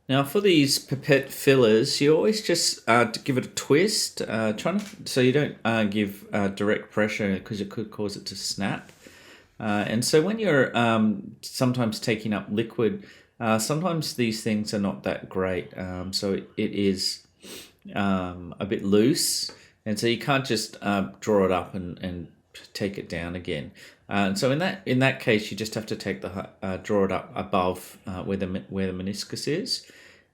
Now for these pipette fillers, you always just give it a twist, so you don't give direct pressure because it could cause it to snap. And so when you're sometimes taking up liquid, sometimes these things are not that great. So it is a bit loose, and so you can't just draw it up and take it down again. And so in that case, you just have to take the draw it up above where the meniscus is,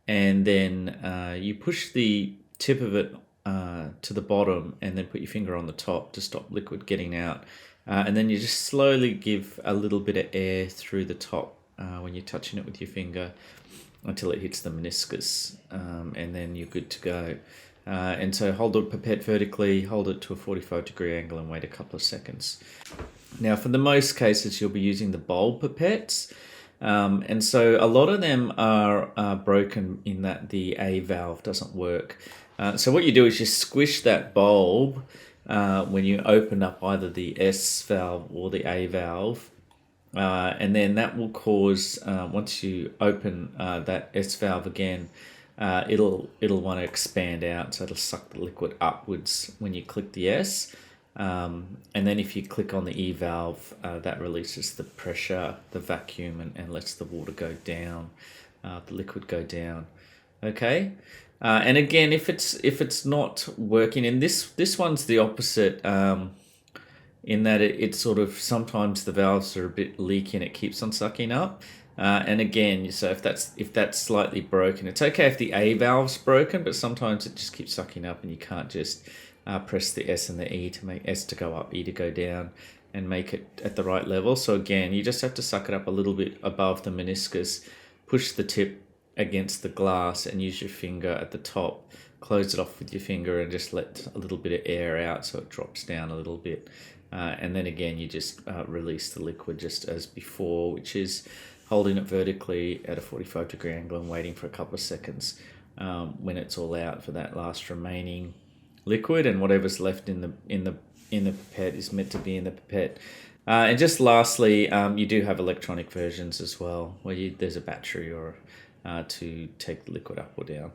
and then you push the tip of it to the bottom, and then put your finger on the top to stop liquid getting out. And then you just slowly give a little bit of air through the top when you're touching it with your finger until it hits the meniscus, and then you're good to go. And so hold the pipette vertically, hold it to a 45-degree angle, and wait a couple of seconds. Now, for the most cases, you'll be using the bulb pipettes. And so a lot of them are broken in that the A valve doesn't work. So what you do is you squish that bulb when you open up either the S valve or the A valve. And then that will cause, once you open that S valve again, it'll want to expand out, so it'll suck the liquid upwards when you click the S. And then if you click on the E valve, that releases the pressure, the vacuum, and lets the water go down, the liquid go down. Okay. And again, if it's not working, and this one's the opposite, in that it sort of, sometimes the valves are a bit leaky and it keeps on sucking up. And again, so if that's slightly broken, it's okay if the A valve's broken, but sometimes it just keeps sucking up, and you can't just press the S and the E to make S to go up, E to go down, and make it at the right level. So again, you just have to suck it up a little bit above the meniscus, push the tip against the glass, and use your finger at the top, close it off with your finger, and just let a little bit of air out so it drops down a little bit. And then again, you just release the liquid just as before, which is holding it vertically at a 45-degree angle and waiting for a couple of seconds when it's all out for that last remaining liquid, and whatever's left in the pipette is meant to be in the pipette. And just lastly, you do have electronic versions as well, where there's a battery or to take the liquid up or down.